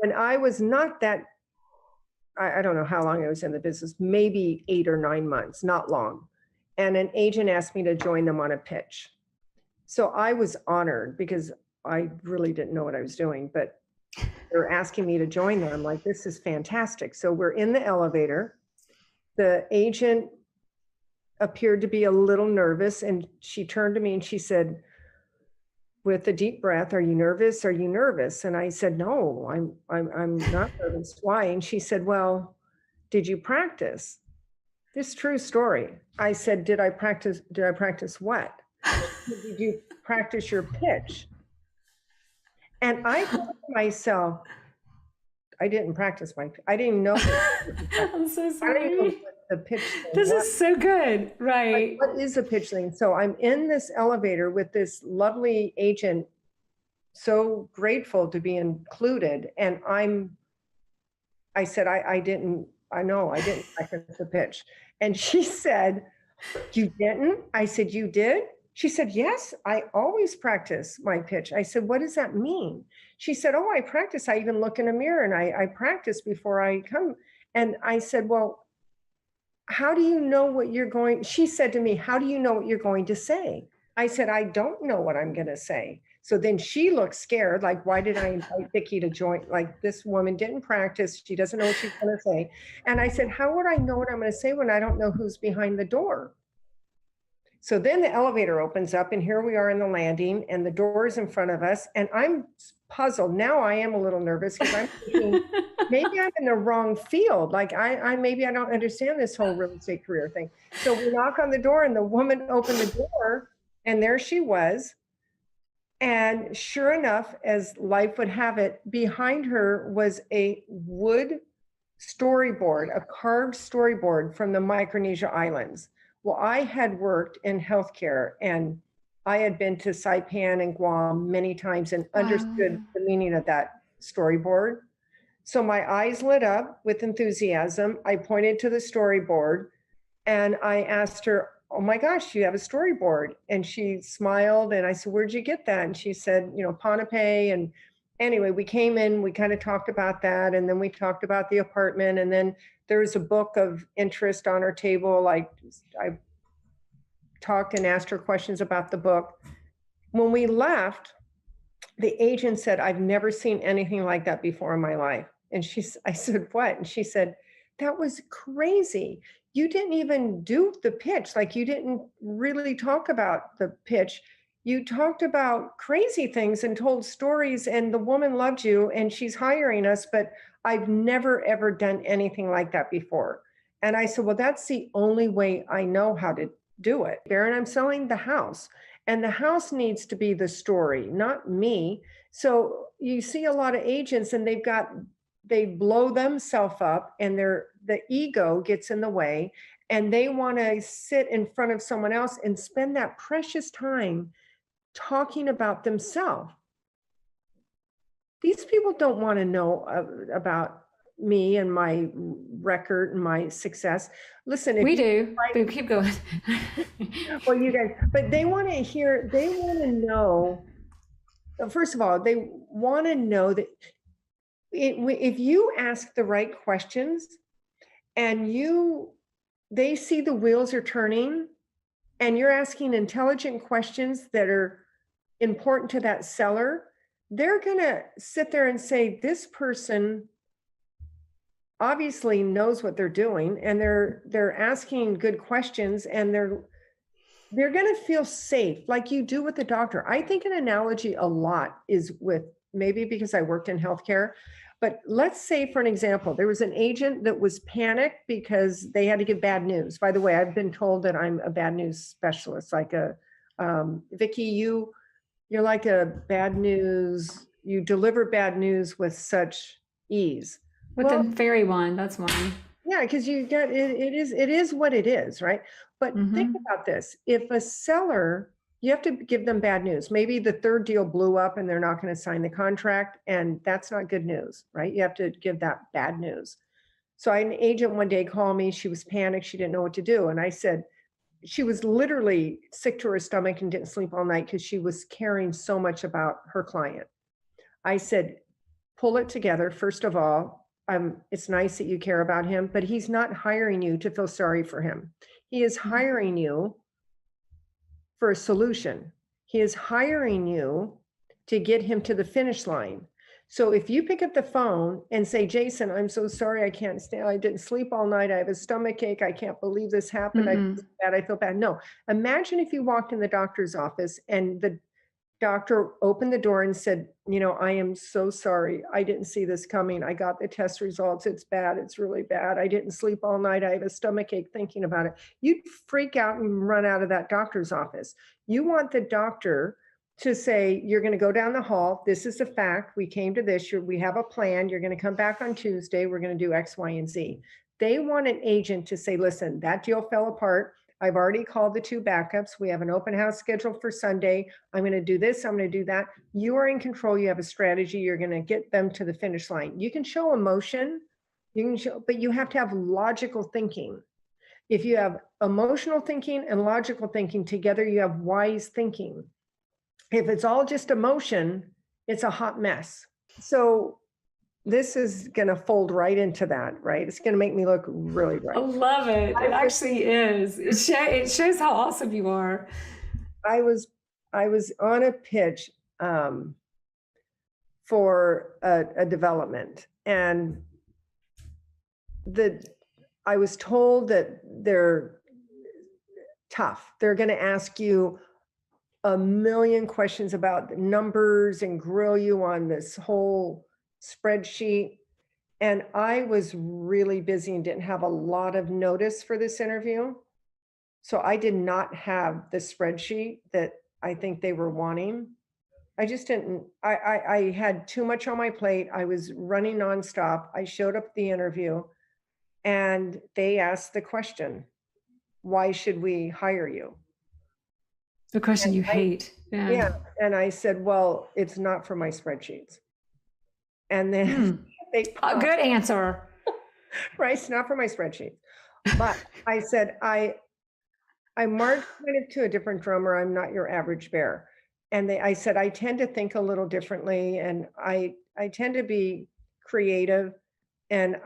when I was not that, I don't know how long I was in the business, maybe 8 or 9 months, not long. And an agent asked me to join them on a pitch. So I was honored because I really didn't know what I was doing, but they're asking me to join them. I'm like, this is fantastic. So we're in the elevator. The agent appeared to be a little nervous, and she turned to me and she said, with a deep breath, "Are you nervous? Are you nervous?" And I said, "No, I'm not nervous. Why?" And she said, "Well, did you practice?" This true story. I said, "Did I practice? Did I practice what?" She said, "Did you practice your pitch?" And I thought to myself, I didn't practice I didn't know. I'm so I don't even know sorry. what the pitch thing This was. is so good. Right. What is a pitch thing? So I'm in this elevator with this lovely agent, so grateful to be included. And I said, I didn't practice the pitch. And she said, "You didn't?" I said, "You did?" She said, "Yes, I always practice my pitch." I said, "What does that mean?" She said, "Oh, I practice. I even look in a mirror and I practice before I come." And I said, "Well, how do you know what you're going?" She said to me, "How do you know what you're going to say?" I said, "I don't know what I'm going to say." So then she looked scared, like, why did I invite Vickey to join? Like, this woman didn't practice. She doesn't know what she's going to say. And I said, "How would I know what I'm going to say when I don't know who's behind the door?" So then the elevator opens up, and here we are in the landing, and the door is in front of us. And I'm puzzled. Now I am a little nervous because I'm thinking, maybe I'm in the wrong field. Like maybe I don't understand this whole real estate career thing. So we knock on the door, and the woman opened the door, and there she was. And sure enough, as life would have it, behind her was a wood storyboard, a carved storyboard from the Micronesia Islands. Well, I had worked in healthcare, and I had been to Saipan and Guam many times and understood the meaning of that storyboard. So my eyes lit up with enthusiasm. I pointed to the storyboard and I asked her, "Oh my gosh, you have a storyboard?" And she smiled, and I said, "Where'd you get that?" And she said, Ponape. And anyway, we came in, we kind of talked about that, and then we talked about the apartment, and then there was a book of interest on her table. I talked and asked her questions about the book. When we left, the agent said, "I've never seen anything like that before in my life." And I said, "What?" And she said, "That was crazy. You didn't even do the pitch. Like, you didn't really talk about the pitch. You talked about crazy things and told stories, and the woman loved you, and she's hiring us, but I've never, ever done anything like that before." And I said, "Well, that's the only way I know how to do it. Barron, I'm selling the house, and the house needs to be the story, not me." So you see a lot of agents, and they blow themselves up, and the ego gets in the way, and they want to sit in front of someone else and spend that precious time talking about themselves. These people don't want to know about me and my record and my success. Listen, we do. But keep going. Well, you guys, but they want to know, first of all, they want to know that if you ask the right questions and they see the wheels are turning, and you're asking intelligent questions that are important to that seller, they're going to sit there and say, "This person obviously knows what they're doing, and they're asking good questions, and they're going to feel safe," like you do with the doctor. I think an analogy a lot is with, maybe because I worked in healthcare, but let's say, for an example, there was an agent that was panicked because they had to give bad news. By the way, I've been told that I'm a bad news specialist, like Vickey, you're like a bad news, you deliver bad news with such ease. With the fairy wand, that's one. Yeah, because you get it is what it is, right? But think about this. If a seller, you have to give them bad news. Maybe the third deal blew up and they're not going to sign the contract, and that's not good news, right? You have to give that bad news. So an agent one day called me. She was panicked. She didn't know what to do. And I said, she was literally sick to her stomach and didn't sleep all night because she was caring so much about her client. I said, pull it together. First of all, it's nice that you care about him, but he's not hiring you to feel sorry for him. He is hiring you for a solution. He is hiring you to get him to the finish line. So if you pick up the phone and say, Jason, I'm so sorry, I can't stand, I didn't sleep all night, I have a stomach ache, I can't believe this happened, I feel bad. No, imagine if you walked in the doctor's office and the doctor opened the door and said, I am so sorry, I didn't see this coming, I got the test results, it's bad, it's really bad, I didn't sleep all night, I have a stomach ache thinking about it. You'd freak out and run out of that doctor's office. You want the doctor to say, you're going to go down the hall. This is a fact. We came to this. We have a plan. You're going to come back on Tuesday. We're going to do X, Y, and Z. They want an agent to say, listen, that deal fell apart. I've already called the 2 backups. We have an open house scheduled for Sunday. I'm going to do this. I'm going to do that. You are in control. You have a strategy. You're going to get them to the finish line. You can show emotion, but you have to have logical thinking. If you have emotional thinking and logical thinking together, you have wise thinking. If it's all just emotion, it's a hot mess. So this is going to fold right into that, right? It's going to make me look really bright. I love it. It actually is. It shows how awesome you are. I was on a pitch for a development, and I was told that they're tough. They're going to ask you a million questions about the numbers and grill you on this whole spreadsheet. And I was really busy and didn't have a lot of notice for this interview. So I did not have the spreadsheet that I think they were wanting. I just didn't, I had too much on my plate. I was running nonstop. I showed up at the interview and they asked the question, why should we hire you? The question you hate. Yeah. And I said, well, it's not for my spreadsheets. And then a good answer. Right. It's not for my spreadsheets. But I said, I marched kind of to a different drummer. I'm not your average bear. And I said, I tend to think a little differently. And I tend to be creative. And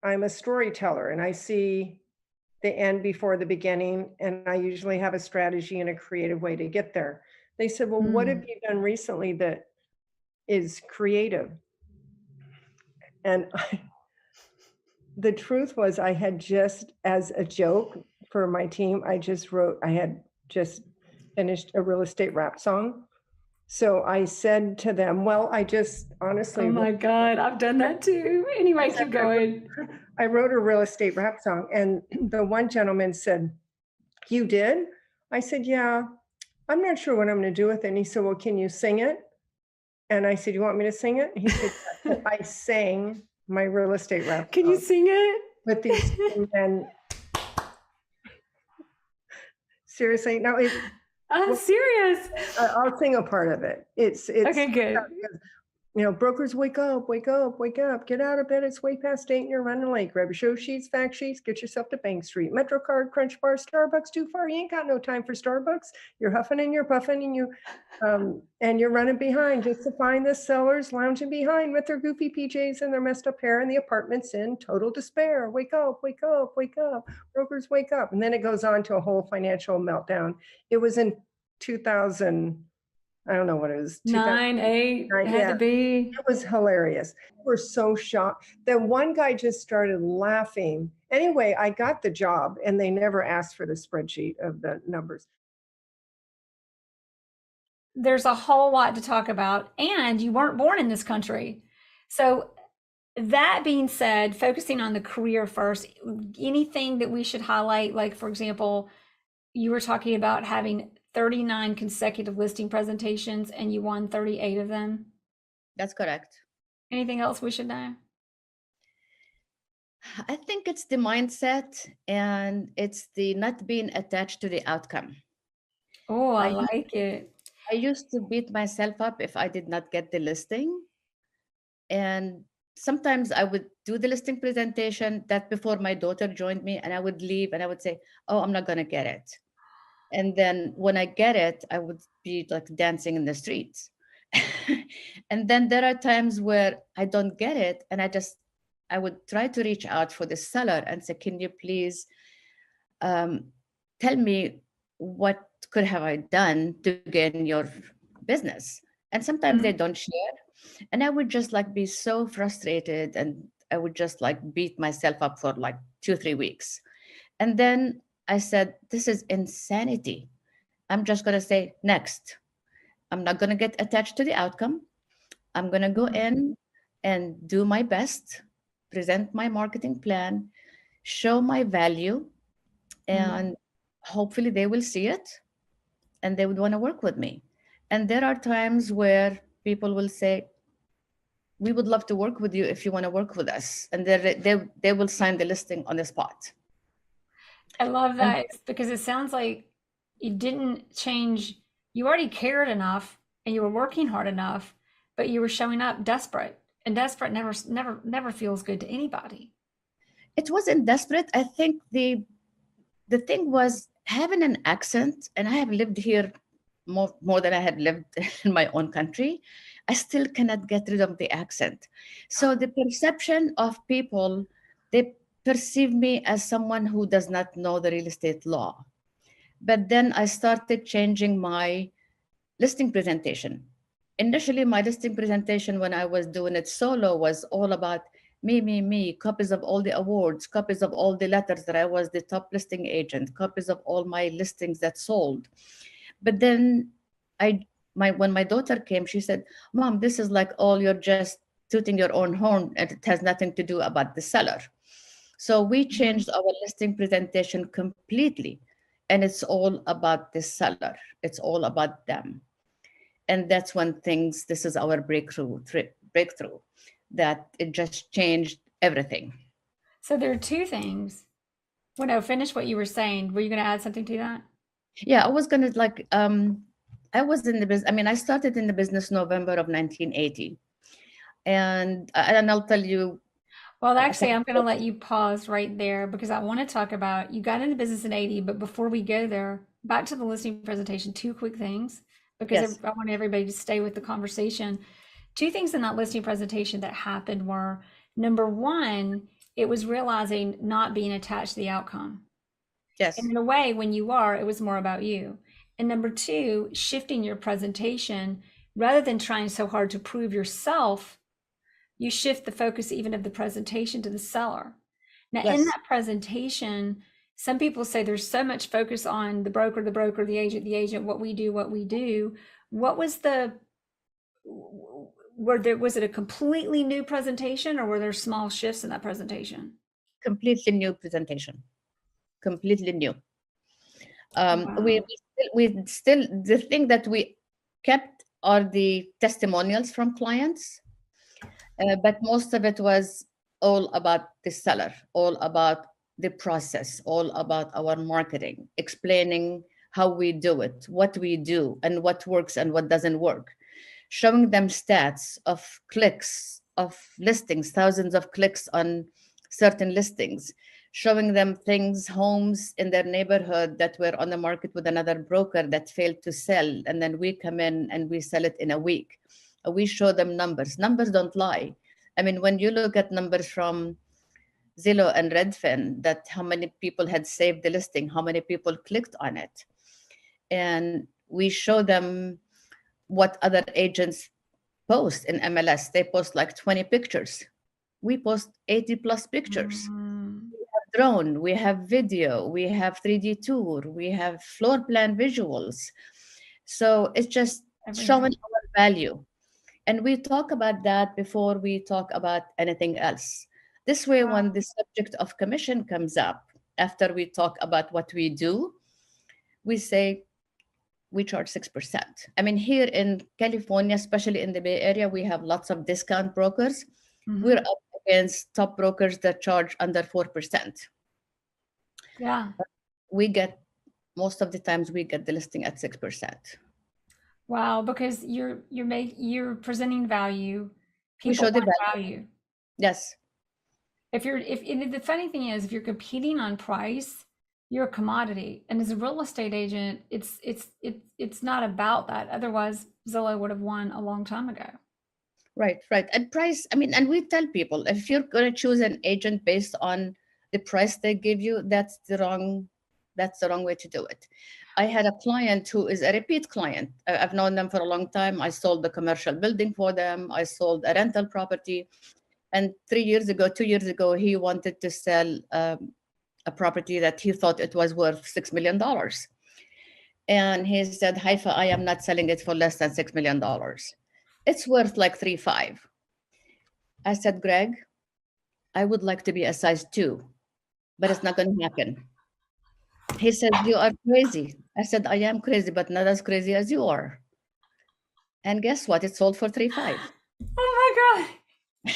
I'm a storyteller, and I see the end before the beginning, and I usually have a strategy and a creative way to get there. They said, well, what have you done recently that is creative? And the truth was, I had just, as a joke for my team, I had just finished a real estate rap song. So I said to them, well, I just honestly. Oh my God, I've done that too. Anyway, keep going. I wrote a real estate rap song, and the one gentleman said, you did? I said, yeah, I'm not sure what I'm going to do with it. And he said, well, can you sing it? And I said, you want me to sing it? He said, I sang my real estate rap song. Can you sing it? With these men. Seriously, no, I'm serious. I'll sing a part of it. It's okay, good. Brokers, wake up, wake up, wake up, get out of bed. It's way past 8 and you're running late. Grab your show sheets, fact sheets, get yourself to Bank Street. MetroCard, Crunch Bar, Starbucks too far. You ain't got no time for Starbucks. You're huffing and you're puffing and you're running behind just to find the sellers lounging behind with their goofy PJs and their messed up hair, and the apartment's in total despair. Wake up, wake up, wake up. Brokers, wake up. And then it goes on to a whole financial meltdown. It was in 2000. I don't know what it was. 9, 8, had to be. It was hilarious. We're so shocked. Then one guy just started laughing. Anyway, I got the job, and they never asked for the spreadsheet of the numbers. There's a whole lot to talk about, and you weren't born in this country. So that being said, focusing on the career first, anything that we should highlight, like, for example, you were talking about having 39 consecutive listing presentations and you won 38 of them. That's correct. Anything else we should know? I think it's the mindset, and it's the not being attached to the outcome. Oh, I like it. I used to beat myself up if I did not get the listing. And sometimes I would do the listing presentation that before my daughter joined me, and I would leave and I would say, oh, I'm not going to get it. And then when I get it, I would be like dancing in the streets And then there are times where I don't get it, and I would try to reach out for the seller and say, can you please tell me what could have I done to gain your business? And sometimes they don't share. And I would just like be so frustrated, and I would just like beat myself up for like 2, 3 weeks. And then I said, this is insanity. I'm just going to say next. I'm not going to get attached to the outcome. I'm going to go in and do my best, present my marketing plan, show my value, and hopefully they will see it and they would want to work with me. And there are times where people will say, we would love to work with you if you want to work with us. And they will sign the listing on the spot. I love And that because it sounds like you didn't change. You already cared enough and you were working hard enough, but you were showing up desperate, and desperate never feels good to anybody. it wasn't desperate. I think the thing was having an accent, and I have lived here more than I had lived in my own country. I still cannot get rid of the accent. So the perception of people, they perceive me as someone who does not know the real estate law. But then I started changing my listing presentation. Initially, my listing presentation when I was doing it solo was all about me, copies of all the awards, copies of all the letters that I was the top listing agent, copies of all my listings that sold. But then when my daughter came, she said, Mom, this is like all you're just tooting your own horn, and it has nothing to do about the seller. So we changed our listing presentation completely, and it's all about the seller. It's all about them. And that's when this is our breakthrough, that it just changed everything. So there are two things. When I finish what you were saying, were you going to add something to that? Yeah, I was going to I was in the business. I mean, I started in the business November of 1980. And I'll tell you. Well, actually, I'm going to let you pause right there because I want to talk about you got into business in 80, but before we go there, back to the listing presentation, two quick things because Yes. I want everybody to stay with the conversation. Two things in that listing presentation that happened were, number one, it was realizing not being attached to the outcome. Yes. And in a way, when you are, it was more about you. And number two, shifting your presentation rather than trying so hard to prove yourself, you shift the focus even of the presentation to the seller. Now, Yes. in that presentation, some people say there's so much focus on the broker, the agent, what we do. What was was it a completely new presentation, or were there small shifts in that presentation? Completely new presentation. Completely new. Wow. We still, the thing that we kept are the testimonials from clients, but most of it was all about the seller, all about the process, all about our marketing, explaining how we do it, what we do, and what works and what doesn't work, showing them stats of clicks, of listings, thousands of clicks on certain listings, showing them homes in their neighborhood that were on the market with another broker that failed to sell. And then we come in and we sell it in a week. We show them numbers. Numbers don't lie. I mean, when you look at numbers from Zillow and Redfin, that how many people had saved the listing, how many people clicked on it. And we show them what other agents post in MLS. They post like 20 pictures. We post 80 plus pictures. We have drone, we have video, we have 3D tour, we have floor plan visuals. So it's just showing our value. And we talk about that before we talk about anything else. This way, when the subject of commission comes up, after we talk about what we do, we say, we charge 6%. I mean, here in California, especially in the Bay Area, we have lots of discount brokers. We're up against top brokers that charge under 4%. Yeah. Most of the times we get the listing at 6%. Wow, because you're presenting value. We People show the want value. value. Yes. If the funny thing is, if you're competing on price, you're a commodity. And as a real estate agent, it's not about that. Otherwise, Zillow would have won a long time ago. Right. And price, I mean, and we tell people, if you're going to choose an agent based on the price they give you, that's the wrong way to do it. I had a client who is a repeat client. I've known them for a long time. I sold the commercial building for them. I sold a rental property. And 2 years ago, he wanted to sell a property that he thought it was worth $6 million. And he said, Haifa, I am not selling it for less than $6 million. It's worth like 3.5. I said, Greg, I would like to be a size 2, but it's not going to happen. He said, you are crazy. I said, I am crazy, but not as crazy as you are. And guess what? It sold for 3.5. Oh my God.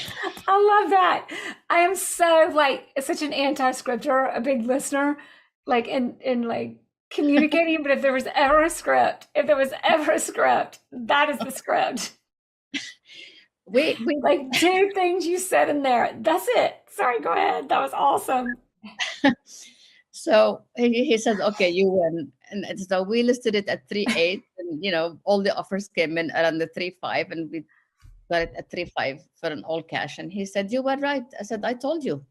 I love that. I am so like such an anti-scripter, a big listener, like in like communicating. But if there was ever a script, that is the script. We Like 2 things you said in there. That's it. Sorry, go ahead. That was awesome. So he says, okay, you win. And so we listed it at 3.8, and all the offers came in around the 3.5, and we got it at 3.5 for an all cash. And he said, you were right. I said, I told you.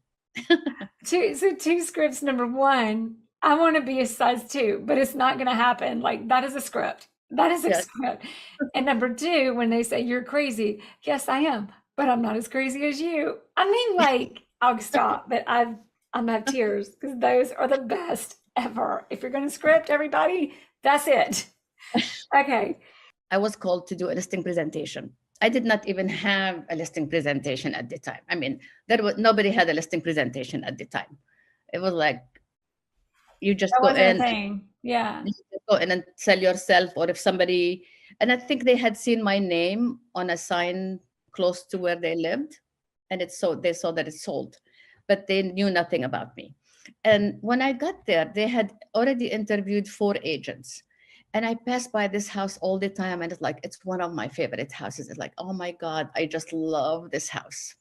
Two scripts. Number 1, I want to be a size 2, but it's not going to happen. Like that is a script. That is a Yes. script. And number 2, when they say you're crazy, yes, I am, but I'm not as crazy as you. I mean, like, I'll stop, but I'm gonna have tears because those are the best ever. If you're going to script, everybody, that's it. Okay. I was called to do a listing presentation. I did not even have a listing presentation at the time. I mean, nobody had a listing presentation at the time. It was like, you just That go wasn't a in, thing. Yeah. you just go in and sell yourself, or if somebody, and I think they had seen my name on a sign close to where they lived, and they saw that it sold, but they knew nothing about me. And when I got there, they had already interviewed 4 agents. And I passed by this house all the time, and it's one of my favorite houses. It's like, oh my God, I just love this house.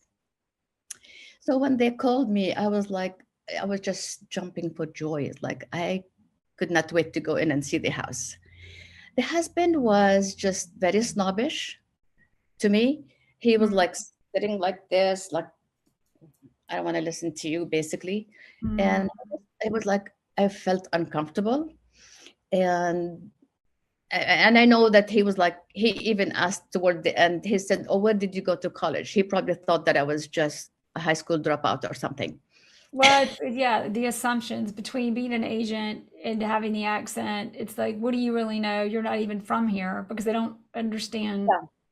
So when they called me, I was just jumping for joy. It's like I could not wait to go in and see the house. The husband was just very snobbish to me. He was like sitting like this, like, I don't want to listen to you, basically. And it was like, I felt uncomfortable. And I know that he was like, he even asked toward the end, he said, oh, where did you go to college? He probably thought that I was just a high school dropout or something. Well, yeah, the assumptions between being an agent and having the accent, it's like, what do you really know? You're not even from here, because they don't understand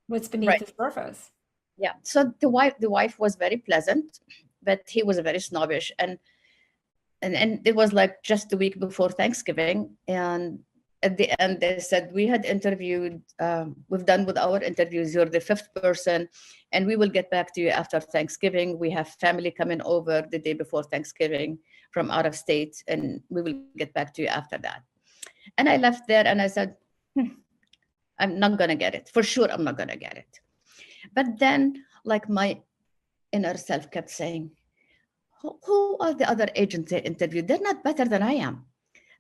what's beneath the surface. Yeah. So the wife was very pleasant, but he was very snobbish. And it was like just the week before Thanksgiving. And at the end, they said, we had interviewed, we've done with our interviews, you're the 5th person, and we will get back to you after Thanksgiving. We have family coming over the day before Thanksgiving from out of state, and we will get back to you after that. And I left there and I said, I'm not going to get it. For sure, I'm not going to get it. But then, like, my inner self kept saying, who are the other agents they interviewed? They're not better than I am.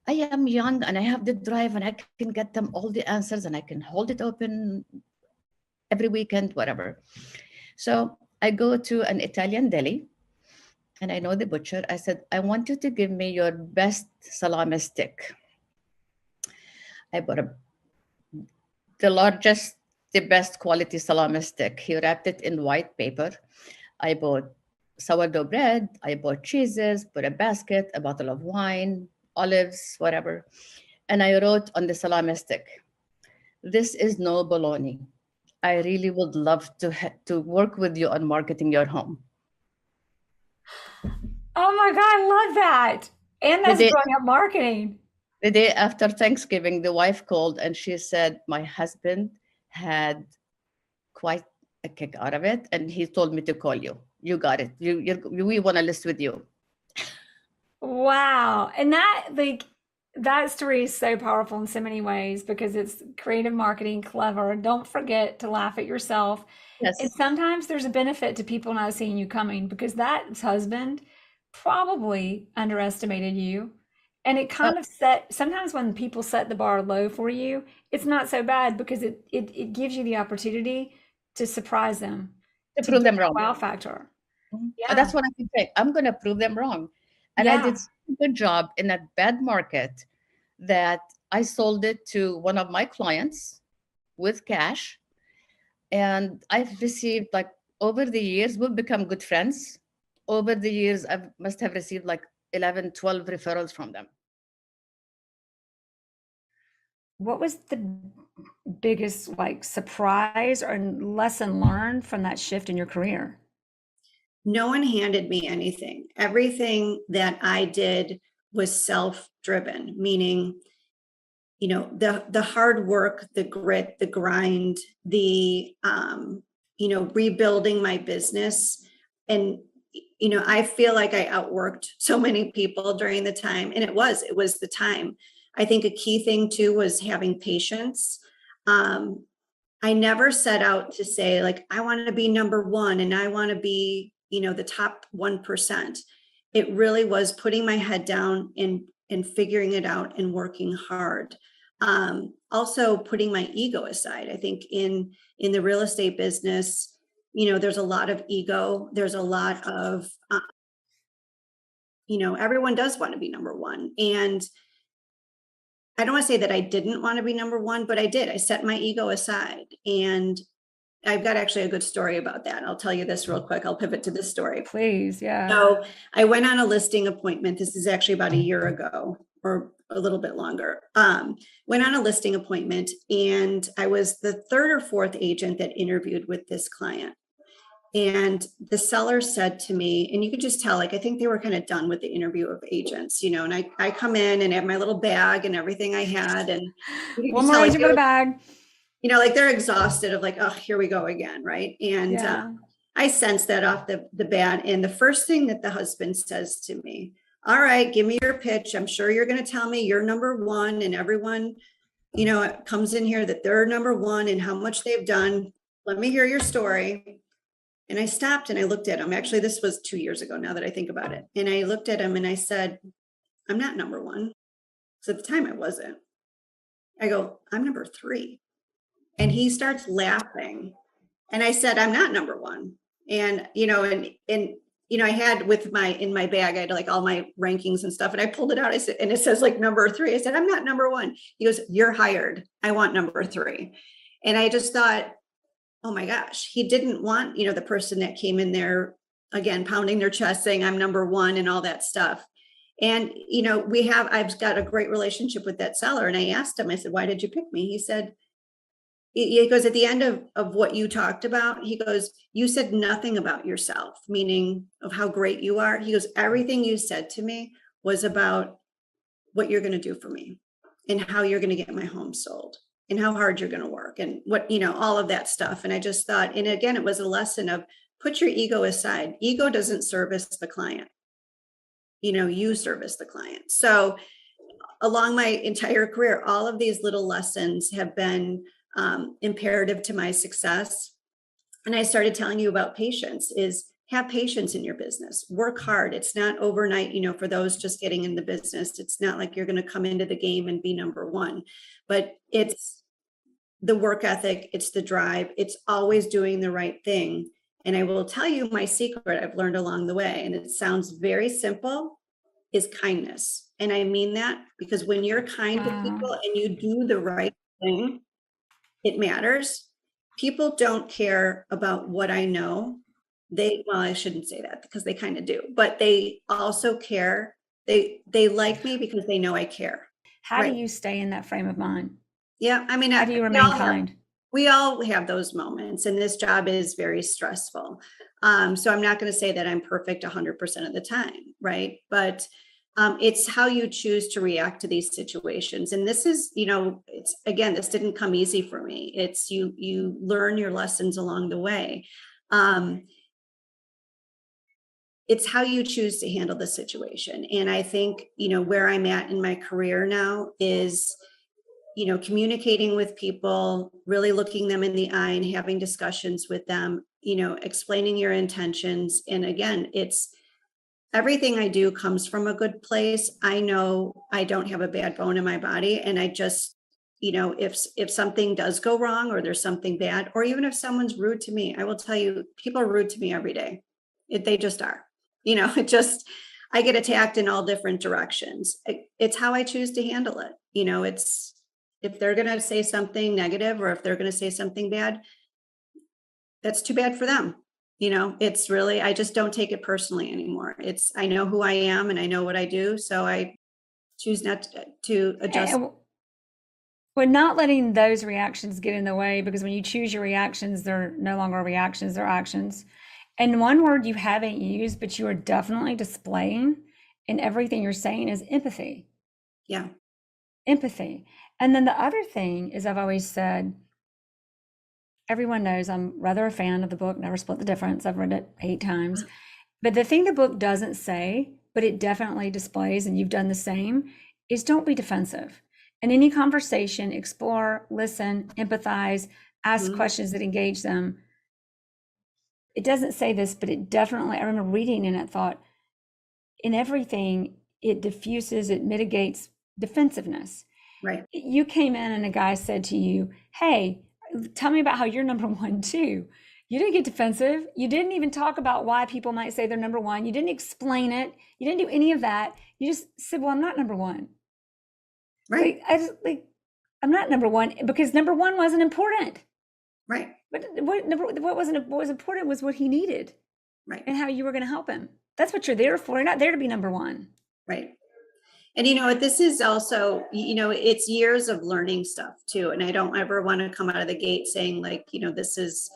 I am young and I have the drive and I can get them all the answers and I can hold it open every weekend, whatever. So I go to an Italian deli and I know the butcher. I said, I want you to give me your best salami stick. I bought the largest, the best quality salami stick. He wrapped it in white paper. I bought sourdough bread. I bought cheeses, put a basket, a bottle of wine, olives, whatever. And I wrote on the salami stick, this is no baloney. I really would love to work with you on marketing your home. Oh my God, I love that. And that's brilliant marketing. The day after Thanksgiving, the wife called and she said, my husband had quite a kick out of it. And he told me to call you. You got it. We want to list with you. Wow. And that story is so powerful in so many ways, because it's creative marketing, clever. Don't forget to laugh at yourself. Yes. And sometimes there's a benefit to people not seeing you coming, because that husband probably underestimated you. And it kind of sometimes when people set the bar low for you, it's not so bad because it gives you the opportunity to surprise them, To to prove get them that wrong. wow factor. Yeah. That's what I can say. I'm going to prove them wrong. And I did Yeah. such a good job in a bad market that I sold it to one of my clients with cash. And I've received, like, over the years, we've become good friends. Over the years, I must have received like 11, 12 referrals from them. What was the biggest like surprise or lesson learned from that shift in your career? No one handed me anything. Everything that I did was self-driven, meaning, the hard work, the grit, the grind, the, rebuilding my business. And, I feel like I outworked so many people during the time. And it was the time. I think a key thing too was having patience. I never set out to say, like, I want to be number one and I want to be, the top 1%. It really was putting my head down and figuring it out and working hard. Also putting my ego aside. I think in the real estate business, there's a lot of ego. There's a lot of, everyone does want to be number one. And I don't want to say that I didn't want to be number one, but I did. I set my ego aside. And I've got actually a good story about that. I'll tell you this real quick. I'll pivot to this story. Please, yeah. So I went on a listing appointment. This is actually about a year ago or a little bit longer. Went on a listing appointment and I was the third or fourth agent that interviewed with this client. And the seller said to me, and you could just tell, like, I think they were kind of done with the interview of agents, and I come in and have my little bag and everything I had. And one more agent for the bag. Like they're exhausted of like, oh, here we go again. Right. And Yeah. I sensed that off the bat. And the first thing that the husband says to me, all right, give me your pitch. I'm sure you're going to tell me you're number one and everyone, comes in here that they're number one and how much they've done. Let me hear your story. And I stopped and I looked at him. Actually, this was 2 years ago now that I think about it. And I looked at him and I said, I'm not number one. So at the time I wasn't. I go, I'm number 3. And he starts laughing. And I said, I'm not number one. And, I had in my bag, I had like all my rankings and stuff. And I pulled it out. I said, and it says like number 3. I said, I'm not number one. He goes, you're hired. I want number 3. And I just thought, oh my gosh, he didn't want, the person that came in there, again, pounding their chest saying I'm number one and all that stuff. And, I've got a great relationship with that seller. And I asked him, I said, why did you pick me? He said, he goes, at the end of what you talked about, he goes, you said nothing about yourself, meaning of how great you are. He goes, everything you said to me was about what you're going to do for me and how you're going to get my home sold and how hard you're going to work and what, all of that stuff. And I just thought, and again, it was a lesson of put your ego aside. Ego doesn't service the client. You service the client. So along my entire career, all of these little lessons have been imperative to my success. And I started telling you about patience is have patience in your business, work hard. It's not overnight, for those just getting in the business. It's not like you're going to come into the game and be number one, but it's the work ethic. It's the drive. It's always doing the right thing. And I will tell you my secret I've learned along the way. And it sounds very simple, is kindness. And I mean that because when you're kind to people and you do the right thing, it matters. People don't care about what I know. I shouldn't say that because they kind of do, but they also care. They like me because they know I care. How do you stay in that frame of mind? Yeah. I mean, how do you remain kind? We all have those moments and this job is very stressful. So I'm not going to say that I'm perfect 100% of the time. Right. But it's how you choose to react to these situations. And this is, it's again, this didn't come easy for me. It's you learn your lessons along the way. It's how you choose to handle the situation. And I think, where I'm at in my career now is, communicating with people, really looking them in the eye and having discussions with them, explaining your intentions. And again, it's everything I do comes from a good place. I know I don't have a bad bone in my body. And I just, if something does go wrong or there's something bad, or even if someone's rude to me, I will tell you, people are rude to me every day. They just are, I get attacked in all different directions. It's how I choose to handle it. It's, if they're going to say something negative or if they're going to say something bad, that's too bad for them. It's really, I just don't take it personally anymore. I know who I am and I know what I do. So I choose not to adjust. We're not letting those reactions get in the way, because when you choose your reactions, they're no longer reactions, they're actions. And one word you haven't used, but you are definitely displaying in everything you're saying, is empathy. Yeah. Empathy. And then the other thing is, I've always said, everyone knows I'm rather a fan of the book, Never Split the Difference. I've read it 8 times. But the thing the book doesn't say, but it definitely displays, and you've done the same, is don't be defensive. In any conversation, explore, listen, empathize, ask questions that engage them. It doesn't say this, but it definitely, I remember reading and I thought, in everything, it diffuses, it mitigates defensiveness. Right. You came in and a guy said to you, hey, tell me about how you're number one too. You didn't get defensive. You didn't even talk about why people might say they're number one. You didn't explain it. You didn't do any of that. You just said, well, I'm not number one. Right. I'm not number one because number one wasn't important. Right. But what was important was what he needed. Right. And how you were going to help him. That's what you're there for. You're not there to be number one. Right. And this is also, it's years of learning stuff too. And I don't ever want to come out of the gate saying this is,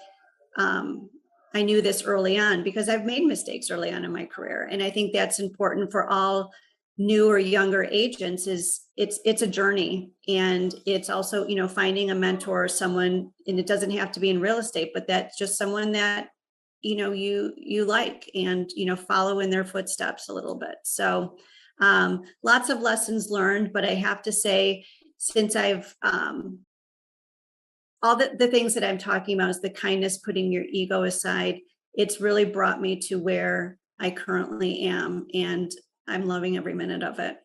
I knew this early on, because I've made mistakes early on in my career. And I think that's important for all new or younger agents. Is it's a journey. And it's also, finding a mentor, someone, and it doesn't have to be in real estate, but that's just someone that, you like, and, follow in their footsteps a little bit. So lots of lessons learned, but I have to say, since I've, all the things that I'm talking about is the kindness, putting your ego aside, it's really brought me to where I currently am. And I'm loving every minute of it.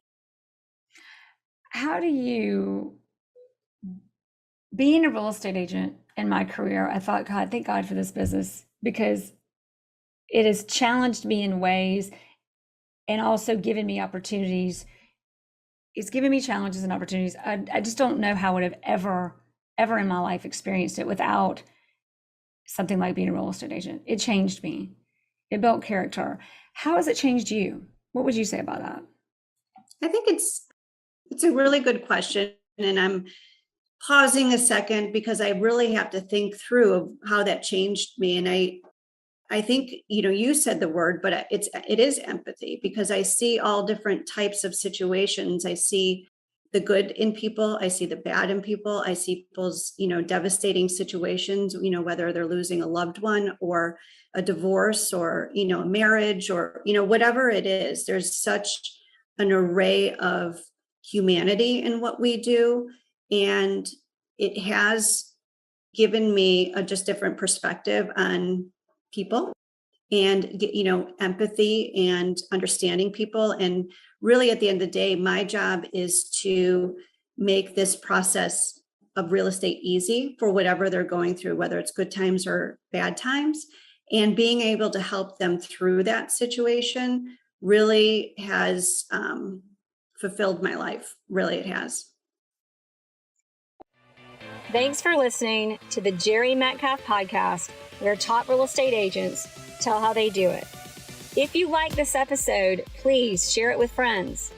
How do you, being a real estate agent in my career, I thought, God, thank God for this business, because it has challenged me in ways and also given me opportunities. It's given me challenges and opportunities. I just don't know how I would have ever in my life experienced it without something like being a real estate agent. It changed me. It built character. How has it changed you? What would you say about that? I think it's a really good question. And I'm pausing a second because I really have to think through of how that changed me. And I think, you said the word, but it is empathy, because I see all different types of situations. I see the good in people. I see the bad in people. I see people's, devastating situations, whether they're losing a loved one or a divorce or, a marriage or, whatever it is. There's such an array of humanity in what we do. And it has given me a just different perspective on people and, empathy and understanding people. And really, at the end of the day, my job is to make this process of real estate easy for whatever they're going through, whether it's good times or bad times. And being able to help them through that situation really has fulfilled my life. Really, it has. Thanks for listening to the Jere Metcalf podcast, where top real estate agents tell how they do it. If you like this episode, please share it with friends.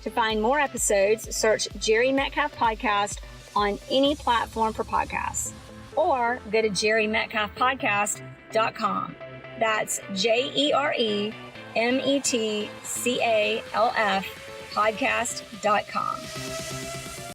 To find more episodes, search Jere Metcalf Podcast on any platform for podcasts, or go to JereMetcalfPodcast.com. That's JereMetcalf podcast.com.